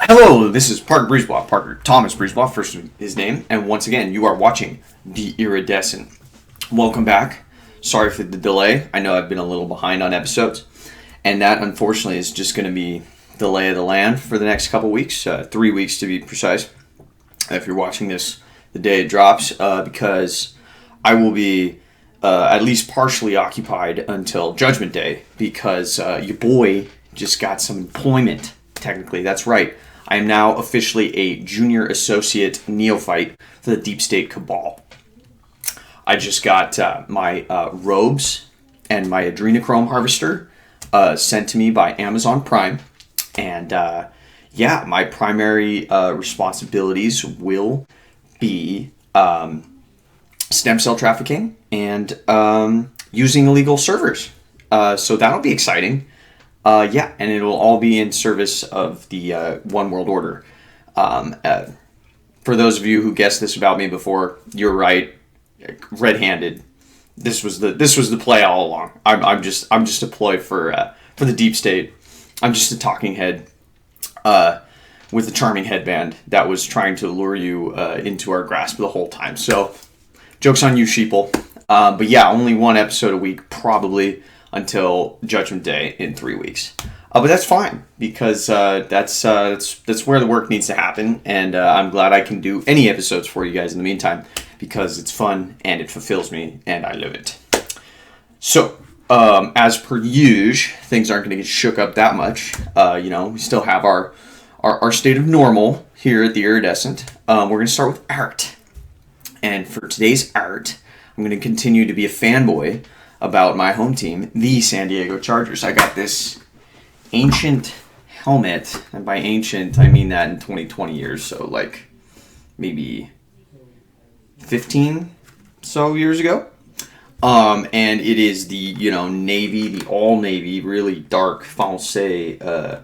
Hello, this is Parker Breezeball, Parker Thomas Breezeball, first his name, and once again, you are watching the Iridescent. Welcome back. Sorry for the delay. I know I've been a little behind on episodes, and that unfortunately is just going to be the lay of the land for the next couple weeks, 3 weeks to be precise, if you're watching this the day it drops, because I will be at least partially occupied until Judgment Day, because your boy just got some employment, technically. That's right. I am now officially a junior associate neophyte for the Deep State Cabal. I just got my robes and my adrenochrome harvester sent to me by Amazon Prime. And my primary responsibilities will be stem cell trafficking and using illegal servers. So that'll be exciting. And it'll all be in service of the One World Order. For those of you who guessed this about me before, you're right. Red-handed. This was the play all along. I'm just a ploy for the deep state. I'm just a talking head with a charming headband that was trying to lure you into our grasp the whole time. So, joke's on you, sheeple. But yeah, only one episode a week, probably, until Judgment Day in 3 weeks. But that's fine, because that's where the work needs to happen, and I'm glad I can do any episodes for you guys in the meantime, because it's fun, and it fulfills me, and I love it. So, as per usual, things aren't going to get shook up that much. We still have our state of normal here at the Iridescent. We're going to start with art. And for today's art, I'm going to continue to be a fanboy about my home team, the San Diego Chargers. I got this ancient helmet, and by ancient, I mean that in 20 years, so like maybe 15 so years ago. And it is the, navy, the all-navy, really dark, foncé,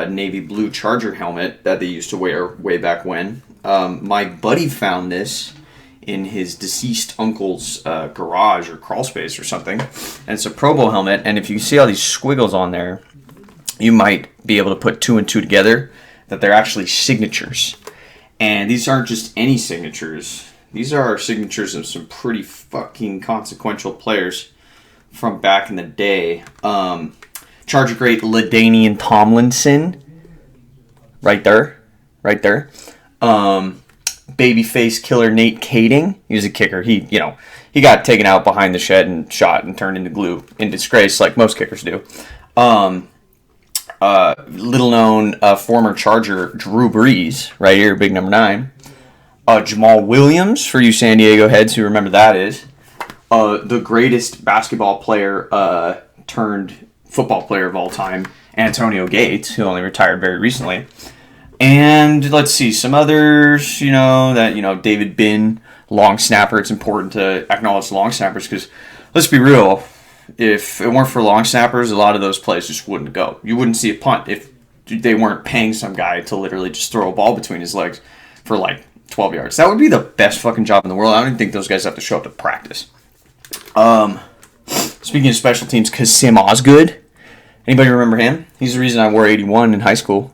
navy blue Charger helmet that they used to wear way back when. My buddy found this in his deceased uncle's garage or crawl space or something. And it's a Pro Bowl helmet, and if you see all these squiggles on there, you might be able to put two and two together, that they're actually signatures. And these aren't just any signatures. These are signatures of some pretty fucking consequential players from back in the day. Charger great LaDainian Tomlinson. Right there. Babyface killer Nate Kading. He was a kicker. He got taken out behind the shed and shot and turned into glue in disgrace, like most kickers do. Little known former Charger Drew Brees, right here, big number 9. Jamal Williams, for you San Diego heads who remember that is. The greatest basketball player turned football player of all time, Antonio Gates, who only retired very recently. And let's see, some others, David Bin, long snapper. It's important to acknowledge long snappers because, let's be real, if it weren't for long snappers, a lot of those plays just wouldn't go. You wouldn't see a punt if they weren't paying some guy to literally just throw a ball between his legs for like 12 yards. That would be the best fucking job in the world. I don't even think those guys have to show up to practice. Speaking of special teams, Kasim Osgood. Anybody remember him? He's the reason I wore 81 in high school.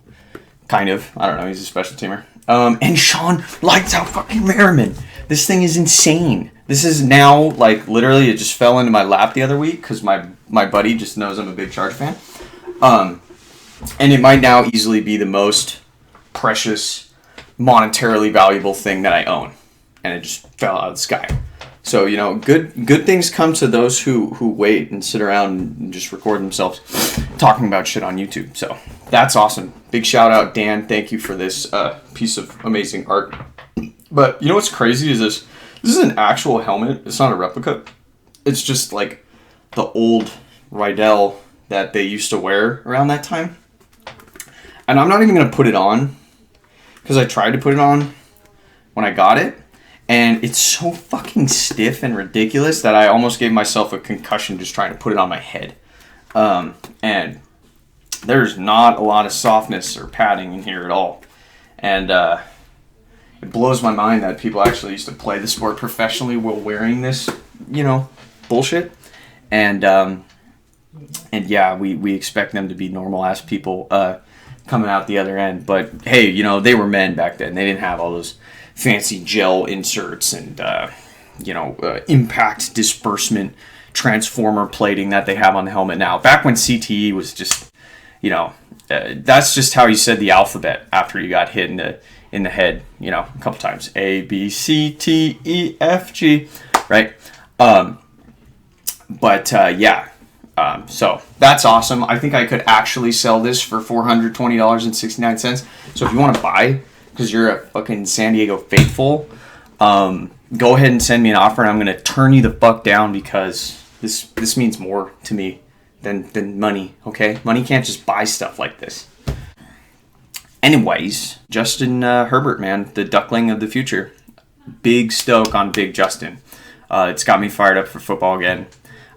Kind of. I don't know. He's a special teamer. And Sean Lights Out fucking Merriman. This thing is insane. This is now, like, literally, it just fell into my lap the other week because my buddy just knows I'm a big Charger fan. And it might now easily be the most precious, monetarily valuable thing that I own. And it just fell out of the sky. So, good things come to those who wait and sit around and just record themselves talking about shit on YouTube. So, that's awesome. Big shout out, Dan. Thank you for this piece of amazing art. But, what's crazy is this. This is an actual helmet. It's not a replica. It's just like the old Rydell that they used to wear around that time. And I'm not even going to put it on because I tried to put it on when I got it. And it's so fucking stiff and ridiculous that I almost gave myself a concussion just trying to put it on my head. And there's not a lot of softness or padding in here at all. And it blows my mind that people actually used to play the sport professionally while wearing this, bullshit. And yeah, we expect them to be normal-ass people. coming out the other end. But hey, you know, they were men back then. They didn't have all those fancy gel inserts and impact disbursement transformer plating that they have on the helmet now. Back when CTE was just, that's just how you said the alphabet after you got hit in the head, a couple times. A, B, C, T, E, F, G, right? So that's awesome. I think I could actually sell this for $420.69. So if you want to buy, because you're a fucking San Diego faithful, go ahead and send me an offer, and I'm going to turn you the fuck down, because this means more to me than money, okay? Money can't just buy stuff like this. Anyways, Justin Herbert, man, the duckling of the future. Big stoke on Big Justin. It's got me fired up for football again.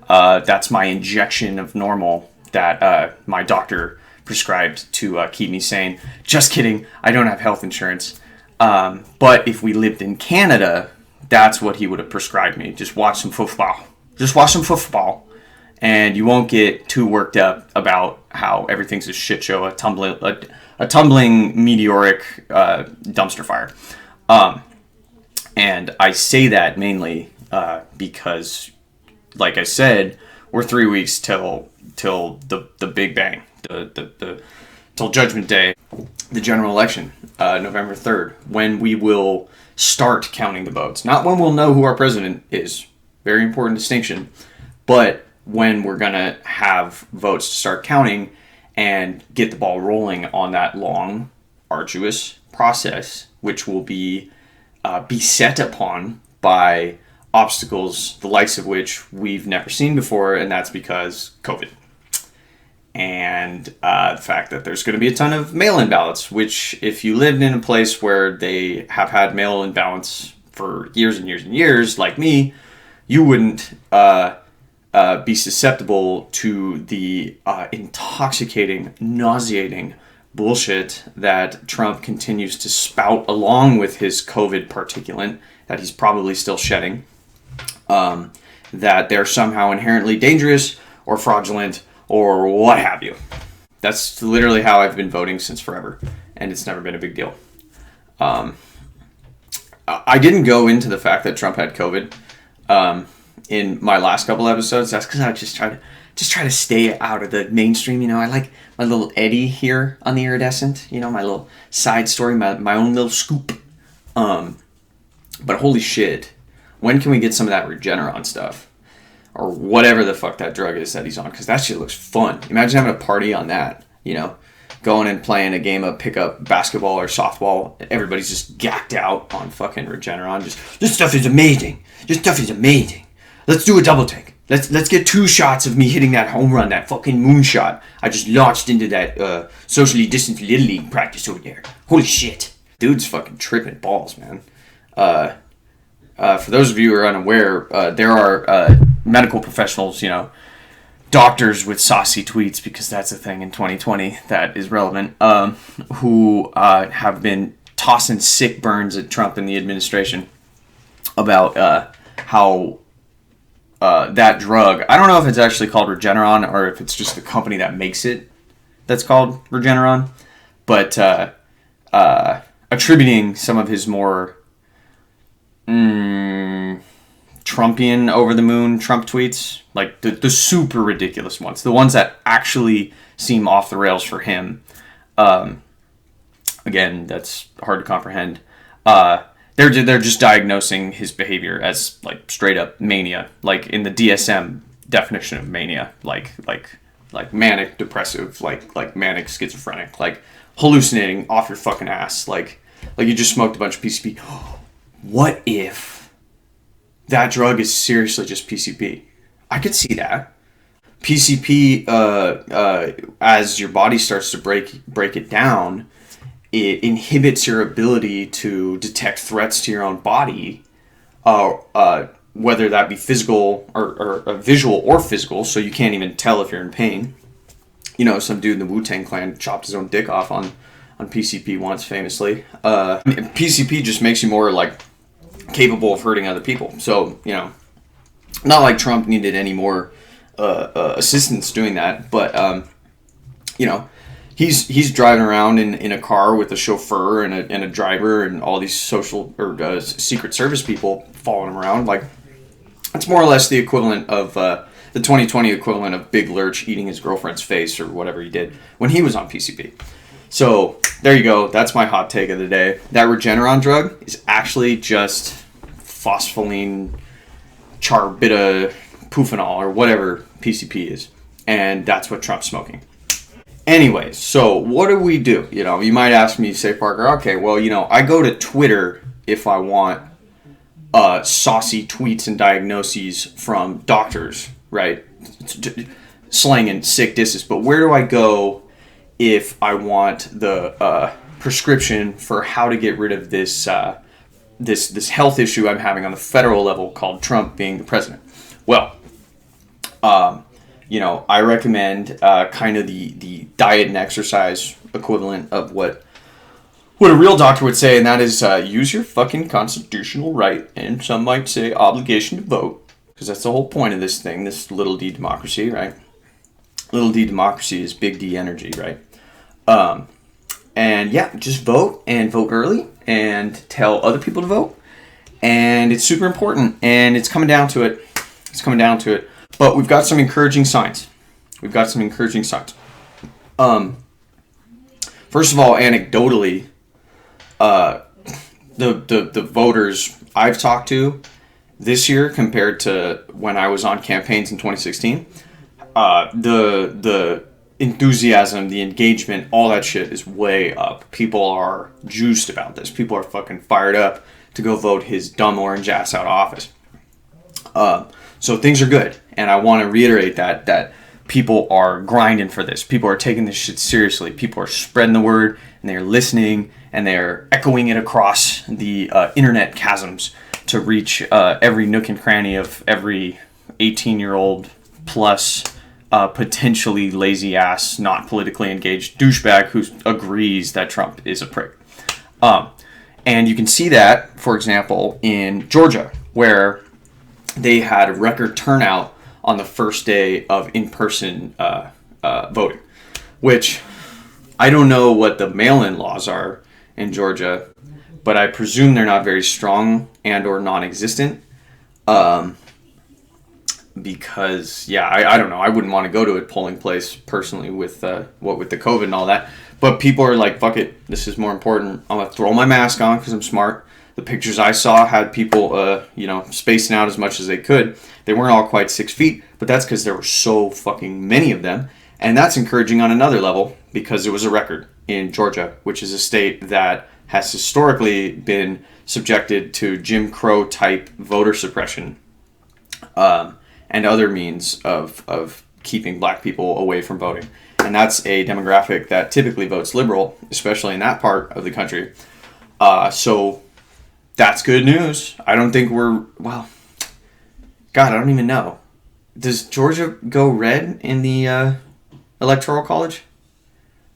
That's my injection of normal that my doctor prescribed to keep me sane. Just kidding. I don't have health insurance. But if we lived in Canada, that's what he would have prescribed me. Just watch some football. And you won't get too worked up about how everything's a shit show, a tumbling meteoric dumpster fire. And I say that mainly because, like I said, we're 3 weeks till the Big Bang, till Judgment Day, the general election, November 3rd, when we will start counting the votes. Not when we'll know who our president is. Very important distinction. But when we're going to have votes to start counting and get the ball rolling on that long, arduous process, which will be beset upon by obstacles, the likes of which we've never seen before, and that's because COVID. And the fact that there's going to be a ton of mail-in ballots, which if you lived in a place where they have had mail-in ballots for years and years and years, like me, you wouldn't be susceptible to the intoxicating, nauseating bullshit that Trump continues to spout along with his COVID particulate that he's probably still shedding, that they're somehow inherently dangerous or fraudulent or what have you. That's literally how I've been voting since forever, and it's never been a big deal. I didn't go into the fact that Trump had COVID in my last couple episodes. That's because I just try to stay out of the mainstream. I like my little Eddie here on the Iridescent. My little side story, my own little scoop. But holy shit, when can we get some of that Regeneron stuff? Or whatever the fuck that drug is that he's on, because that shit looks fun. Imagine having a party on that, going and playing a game of pickup basketball or softball. Everybody's just gacked out on fucking Regeneron. This stuff is amazing. Let's do a double take. Let's get 2 shots of me hitting that home run, that fucking moonshot I just launched into that socially distant Little League practice over there. Holy shit. Dude's fucking tripping balls, man. For those of you who are unaware, there are medical professionals, doctors with saucy tweets, because that's a thing in 2020 that is relevant, who have been tossing sick burns at Trump and the administration about how that drug, I don't know if it's actually called Regeneron or if it's just the company that makes it that's called Regeneron, but attributing some of his more Trumpian, over-the-moon Trump tweets, like the super ridiculous ones, the ones that actually seem off the rails for him. Again, that's hard to comprehend. They're just diagnosing his behavior as like straight up mania, like in the DSM definition of mania, like manic depressive, like manic schizophrenic, like hallucinating off your fucking ass, like you just smoked a bunch of PCP. What if that drug is seriously just PCP? I could see that. PCP, as your body starts to break it down, it inhibits your ability to detect threats to your own body, whether that be physical or visual or physical, so you can't even tell if you're in pain. Some dude in the WuTang Clan chopped his own dick off on PCP once, famously. PCP just makes you more, capable of hurting other people. So, not like Trump needed any more assistance doing that, but, he's driving around in a car with a chauffeur and a driver and all these social or Secret Service people following him around. Like, it's more or less the equivalent of the 2020 equivalent of Big Lurch eating his girlfriend's face or whatever he did when he was on PCP. So there you go. That's my hot take of the day. That Regeneron drug is actually just phospholine charbitapufenol or whatever PCP is, and that's what Trump's smoking. Anyways, so what do we do? You know, you might ask me, say, Parker, okay, well, you know, I go to Twitter if I want saucy tweets and diagnoses from doctors, right? Slanging sick disses. But where do I go if I want the prescription for how to get rid of this this health issue I'm having on the federal level called Trump being the president? Well, you know, I recommend kind of the diet and exercise equivalent of what a real doctor would say, and that is use your fucking constitutional right, and some might say obligation to vote, because that's the whole point of this thing, this little d democracy, right? Little d democracy is big D energy, right? And yeah, just vote, and vote early, and tell other people to vote, and it's super important, and it's coming down to it. It's coming down to it. But we've got some encouraging signs. First of all, anecdotally, the voters I've talked to this year compared to when I was on campaigns in 2016, the enthusiasm, the engagement, all that shit is way up. People are juiced about this. People are fucking fired up to go vote his dumb orange ass out of office. So things are good, and I want to reiterate that people are grinding for this. People are taking this shit seriously. People are spreading the word, and they're listening, and they're echoing it across the internet chasms to reach every nook and cranny of every 18-year-old plus potentially lazy ass, not politically engaged douchebag who agrees that Trump is a prick. And you can see that, for example, in Georgia, where they had a record turnout on the first day of in-person voting, which I don't know what the mail-in laws are in Georgia, but I presume they're not very strong and or non-existent. Because, yeah, I don't know. I wouldn't want to go to a polling place personally with with the COVID and all that. But people are like, fuck it, this is more important. I'm going to throw my mask on because I'm smart. The pictures I saw had people, spacing out as much as they could. They weren't all quite 6 feet, but that's because there were so fucking many of them. And that's encouraging on another level because it was a record in Georgia, which is a state that has historically been subjected to Jim Crow type voter suppression and other means of keeping black people away from voting. And that's a demographic that typically votes liberal, especially in that part of the country. So that's good news. I don't think God, I don't even know. Does Georgia go red in the Electoral College?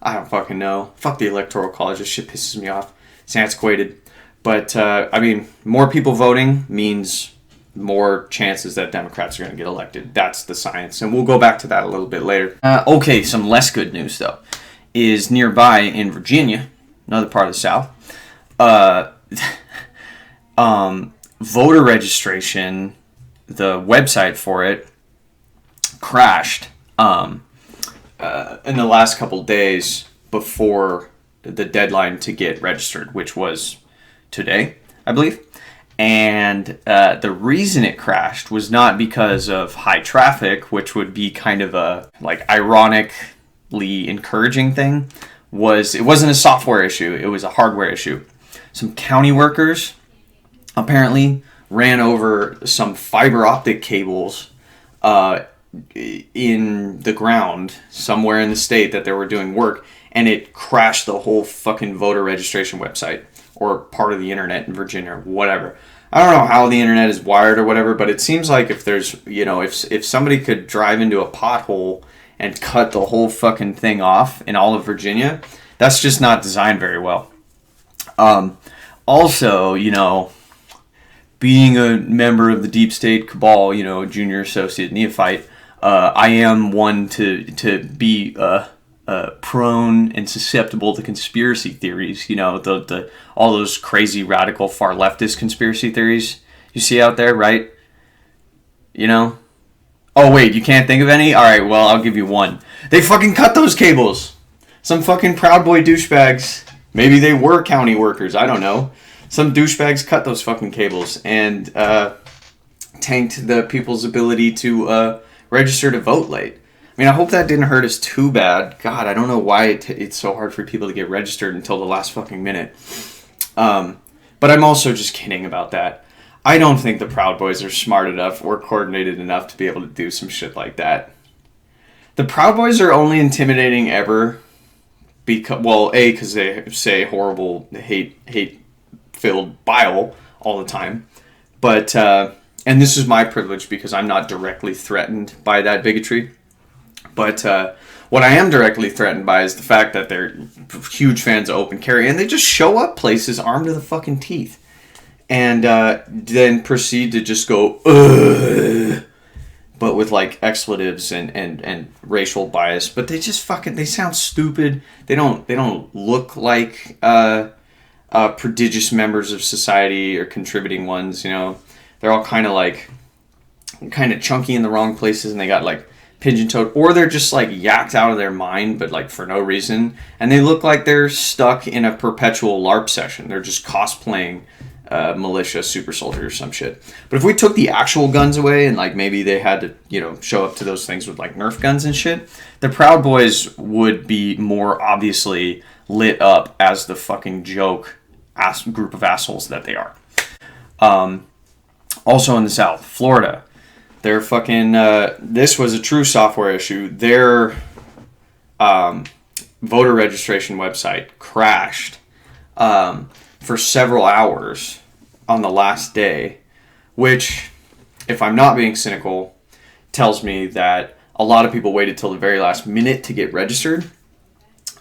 I don't fucking know. Fuck the Electoral College. This shit pisses me off. It's antiquated. But, more people voting means more chances that Democrats are going to get elected. That's the science. And we'll go back to that a little bit later. Okay, some less good news, though, is nearby in Virginia, another part of the South, voter registration, the website for it, crashed in the last couple days before the deadline to get registered, which was today, I believe. And the reason it crashed was not because of high traffic, which would be kind of a ironically encouraging thing. It wasn't a software issue, it was a hardware issue. Some county workers apparently ran over some fiber optic cables in the ground somewhere in the state that they were doing work, and it crashed the whole fucking voter registration website or part of the internet in Virginia or whatever. I don't know how the internet is wired or whatever, but it seems like if there's, if somebody could drive into a pothole and cut the whole fucking thing off in all of Virginia, that's just not designed very well. Also, being a member of the deep state cabal, junior associate neophyte, I am one to be prone and susceptible to conspiracy theories. You know, the all those crazy radical far leftist conspiracy theories you see out there, right? You know? Oh wait, you can't think of any? Alright, well, I'll give you one. They fucking cut those cables! Some fucking Proud Boy douchebags. Maybe they were county workers, I don't know. Some douchebags cut those fucking cables and tanked the people's ability to register to vote late. I mean, I hope that didn't hurt us too bad. God, I don't know why it's so hard for people to get registered until the last fucking minute. But I'm also just kidding about that. I don't think the Proud Boys are smart enough or coordinated enough to be able to do some shit like that. The Proud Boys are only intimidating ever because, well, A, because they say horrible, hate-filled bile all the time. But, and this is my privilege because I'm not directly threatened by that bigotry. But what I am directly threatened by is the fact that they're huge fans of open carry, and they just show up places armed to the fucking teeth. And then proceed to just go, ugh, but with like expletives and racial bias. But they just fucking, they sound stupid. They don't look like prodigious members of society or contributing ones, you know. They're all kind of chunky in the wrong places, and they got like pigeon-toed, or they're just like yacked out of their mind, but like for no reason. And they look like they're stuck in a perpetual LARP session. They're just cosplaying militia super soldier or some shit. But if we took the actual guns away and like maybe they had to, you know, show up to those things with like Nerf guns and shit, the Proud Boys would be more obviously lit up as the fucking joke group of assholes that they are. Also in the South, Florida, their fucking this was a true software issue. Their voter registration website crashed for several hours on the last day, which, if I'm not being cynical, tells me that a lot of people waited till the very last minute to get registered,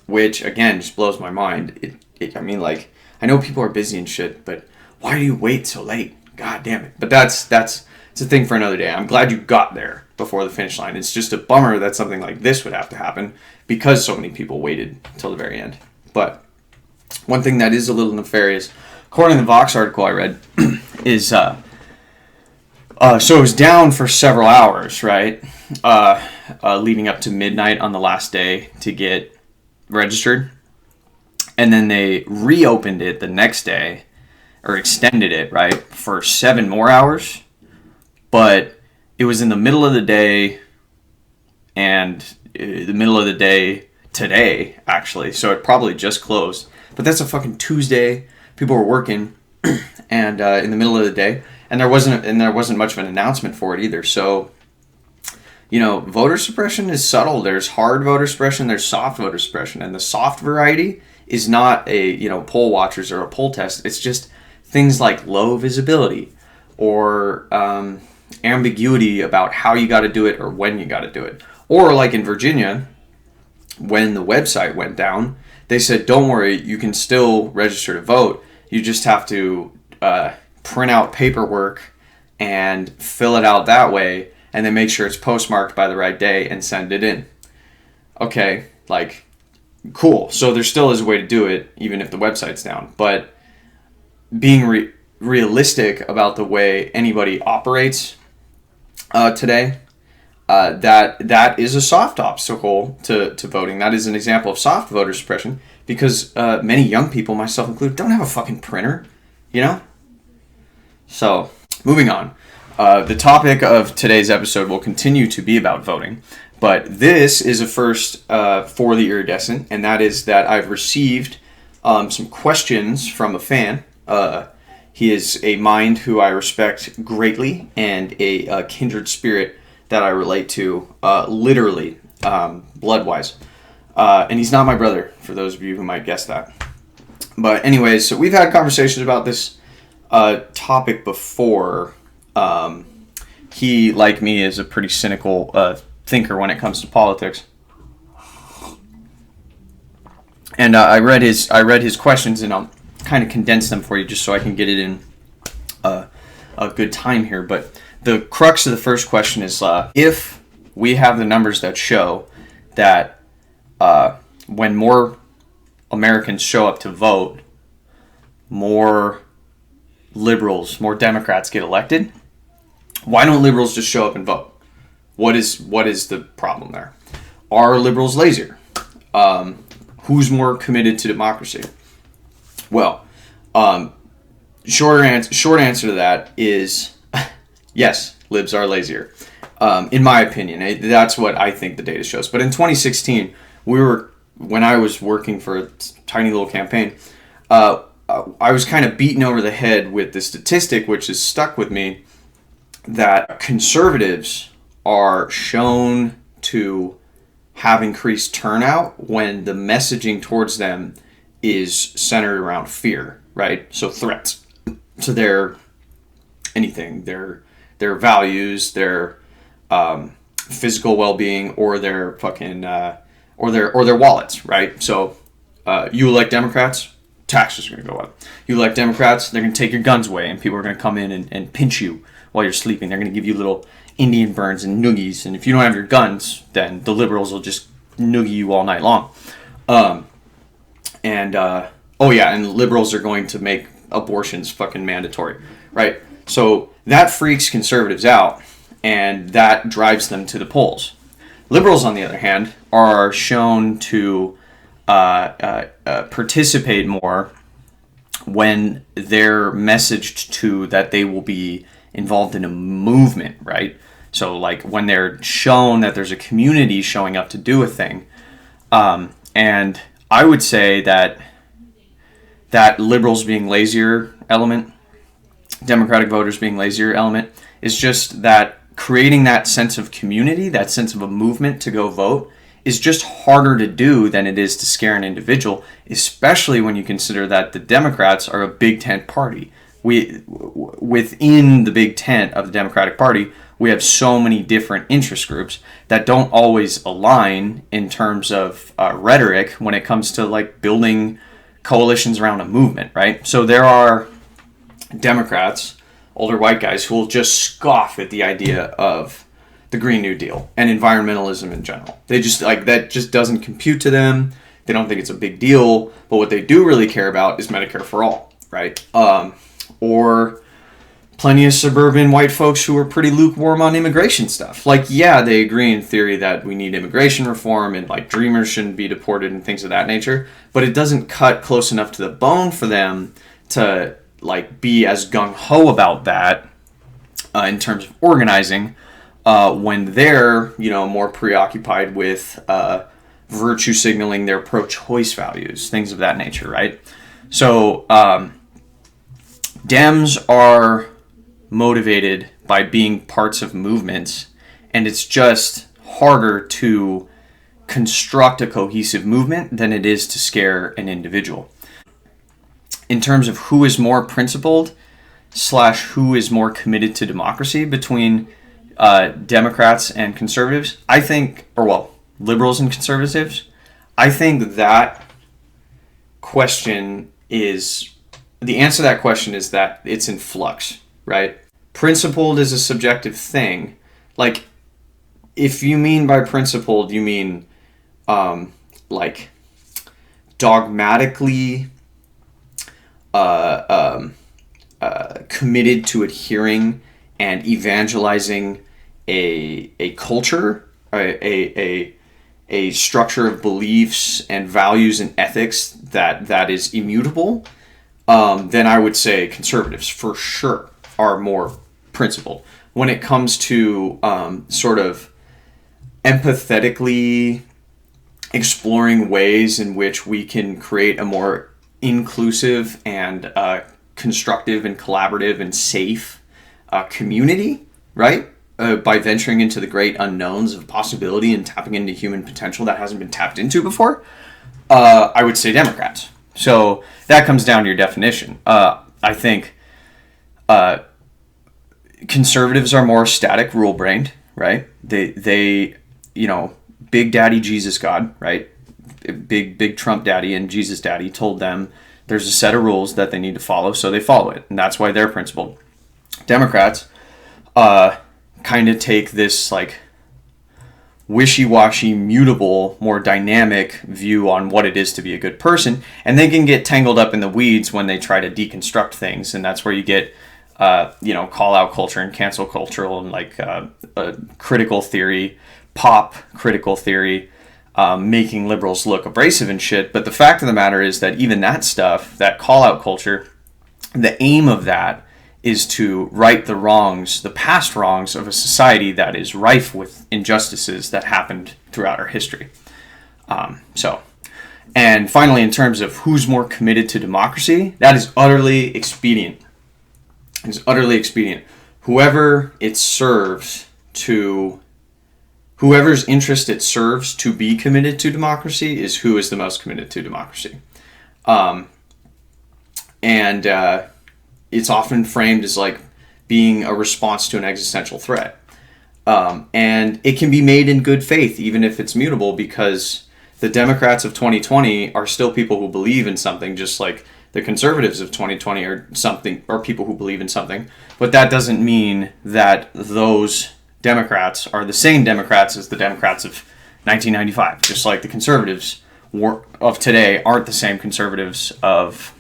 which, again, just blows my mind. I mean, like, I know people are busy and shit, but why do you wait so late? God damn it. But it's a thing for another day. I'm glad you got there before the finish line. It's just a bummer that something like this would have to happen because so many people waited till the very end. But one thing that is a little nefarious, according to the Vox article I read, is so it was down for several hours, right? Leading up to midnight on the last day to get registered. And then they reopened it the next day, or extended it, right, for 7 more hours. But it was in the middle of the day, and the middle of the day today, actually. So it probably just closed. But that's a fucking Tuesday. People were working, and in the middle of the day, and there wasn't much of an announcement for it either. So, you know, voter suppression is subtle. There's hard voter suppression. There's soft voter suppression, and the soft variety is not a, you know, poll watchers or a poll test. It's just things like low visibility or ambiguity about how you got to do it or when you got to do it. Or like in Virginia, when the website went down, they said, don't worry, you can still register to vote. You just have to print out paperwork and fill it out that way, and then make sure it's postmarked by the right day and send it in. Okay, like, cool. So there still is a way to do it, even if the website's down. But being realistic about the way anybody operates today, that is a soft obstacle to voting. That is an example of soft voter suppression because many young people, myself included, don't have a fucking printer, you know? So, moving on. The topic of today's episode will continue to be about voting, but this is a first for the Iridescent, and that is that I've received some questions from a fan. He is a mind who I respect greatly and a kindred spirit that I relate to, literally, blood-wise. And he's not my brother, for those of you who might guess that. But anyways, so we've had conversations about this topic before. He, like me, is a pretty cynical thinker when it comes to politics. And I read his questions, and I'll kind of condense them for you just so I can get it in a good time here. But the crux of the first question is, if we have the numbers that show that when more Americans show up to vote, more liberals, more Democrats get elected. Why don't liberals just show up and vote? What is the problem there? Are liberals lazier? Who's more committed to democracy? Well, short answer to that is yes, libs are lazier. In my opinion, that's what I think the data shows. But in 2016, when I was working for a tiny little campaign, I was kind of beaten over the head with the statistic, which has stuck with me, that conservatives are shown to have increased turnout when the messaging towards them is centered around fear, right? So threats to their values, their physical well-being, or their fucking or their wallets, right? So you elect Democrats, taxes are going to go up. You elect Democrats, they're going to take your guns away, and people are going to come in and pinch you while you're sleeping. They're going to give you little Indian burns and noogies, and if you don't have your guns, then the liberals will just noogie you all night long. And liberals are going to make abortions fucking mandatory, right? So that freaks conservatives out, and that drives them to the polls. Liberals, on the other hand, are shown to participate more when they're messaged to that they will be involved in a movement, right? So like when they're shown that there's a community showing up to do a thing. And I would say that liberals being lazier element, Democratic voters being lazier element, is just that creating that sense of community, that sense of a movement to go vote, is just harder to do than it is to scare an individual, especially when you consider that the Democrats are a big tent party. Within the big tent of the Democratic Party, we have so many different interest groups that don't always align in terms of rhetoric when it comes to like building coalitions around a movement, right? So there are Democrats, older white guys, who will just scoff at the idea of the Green New Deal and environmentalism in general. They just like that just doesn't compute to them. They don't think it's a big deal. But what they do really care about is Medicare for all, right? Or plenty of suburban white folks who are pretty lukewarm on immigration stuff. Like, yeah, they agree in theory that we need immigration reform and like dreamers shouldn't be deported and things of that nature. But it doesn't cut close enough to the bone for them to like be as gung-ho about that in terms of organizing. When they're, more preoccupied with virtue signaling their pro-choice values, things of that nature, right? So Dems are motivated by being parts of movements, and it's just harder to construct a cohesive movement than it is to scare an individual. In terms of who is more principled / who is more committed to democracy between Democrats and conservatives, liberals and conservatives, I think that question is, the answer to that question is that it's in flux, right? Principled is a subjective thing. Like, if you mean by principled, you mean, dogmatically committed to adhering and evangelizing a culture, a structure of beliefs and values and ethics that is immutable, then I would say conservatives for sure are more principled. When it comes to sort of empathetically exploring ways in which we can create a more inclusive and constructive and collaborative and safe community, right? By venturing into the great unknowns of possibility and tapping into human potential that hasn't been tapped into before, I would say Democrats. So that comes down to your definition. I think conservatives are more static, rule-brained, right? They Big Daddy Jesus God, right? Big Trump Daddy and Jesus Daddy told them there's a set of rules that they need to follow, so they follow it, and that's why they're principled. Democrats kind of take this like wishy-washy, mutable, more dynamic view on what it is to be a good person, and they can get tangled up in the weeds when they try to deconstruct things, and that's where you get call-out culture and cancel culture and like critical theory, pop critical theory, making liberals look abrasive and shit. But the fact of the matter is that even that stuff, that call-out culture, the aim of that is to right the wrongs, the past wrongs of a society that is rife with injustices that happened throughout our history. And finally, in terms of who's more committed to democracy, that is utterly expedient. It's utterly expedient. Whoever's interest it serves to be committed to democracy is who is the most committed to democracy. It's often framed as like being a response to an existential threat. And it can be made in good faith, even if it's mutable, because the Democrats of 2020 are still people who believe in something, just like the conservatives of 2020 are people who believe in something. But that doesn't mean that those Democrats are the same Democrats as the Democrats of 1995, just like the conservatives of today aren't the same conservatives of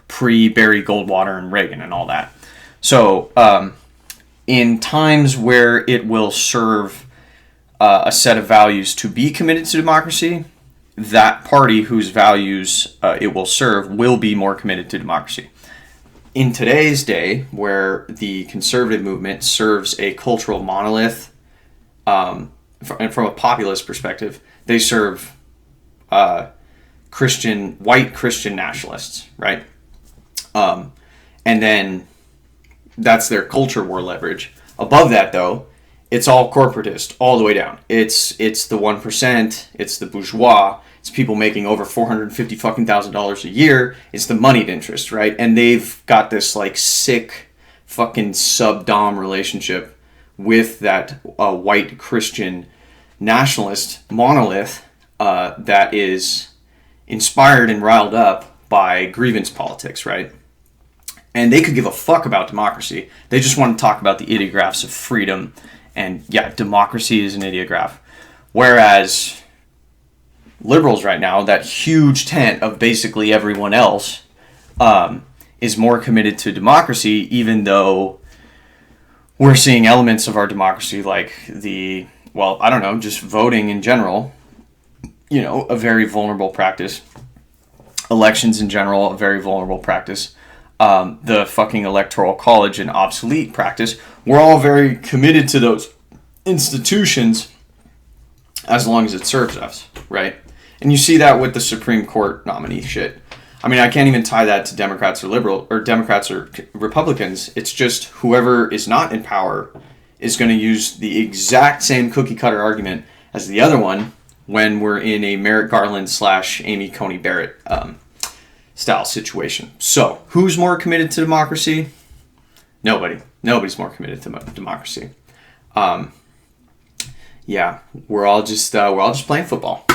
pre-Barry Goldwater and Reagan and all that. So in times where it will serve a set of values to be committed to democracy, that party whose values it will serve will be more committed to democracy. In today's day, where the conservative movement serves a cultural monolith, and from a populist perspective, they serve white Christian nationalists, right? And then that's their culture war leverage. Above that, though, it's all corporatist, all the way down. It's the 1%, it's the bourgeois, it's people making over $450,000 a year. It's the moneyed interest, right? And they've got this like sick fucking sub-dom relationship with that white Christian nationalist monolith that is inspired and riled up by grievance politics, right? And they could give a fuck about democracy. They just want to talk about the ideographs of freedom. And yeah, democracy is an ideograph. Whereas liberals right now, that huge tent of basically everyone else, is more committed to democracy, even though we're seeing elements of our democracy like just voting in general, a very vulnerable practice. Elections in general, a very vulnerable practice. The fucking electoral college, an obsolete practice. We're all very committed to those institutions as long as it serves us, right? And you see that with the Supreme Court nominee shit. I mean, I can't even tie that to Democrats or Democrats or Republicans. It's just whoever is not in power is going to use the exact same cookie cutter argument as the other one when we're in a Merrick Garland / Amy Coney Barrett style situation. So, who's more committed to democracy? Nobody. Nobody's more committed to democracy. We're all just playing football.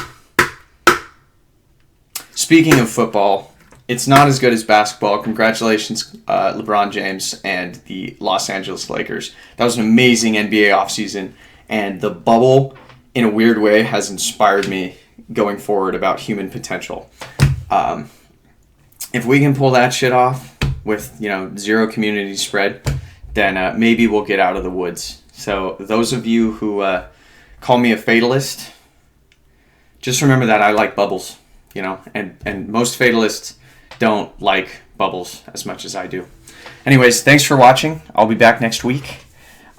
Speaking of football, it's not as good as basketball. Congratulations, LeBron James and the Los Angeles Lakers. That was an amazing NBA offseason, and the bubble, in a weird way, has inspired me going forward about human potential. If we can pull that shit off with, zero community spread, then maybe we'll get out of the woods. So those of you who call me a fatalist, just remember that I like bubbles, and most fatalists don't like bubbles as much as I do. Anyways, thanks for watching. I'll be back next week.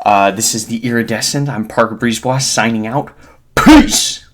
This is the Iridescent. I'm Parker Brisebois signing out. Peace!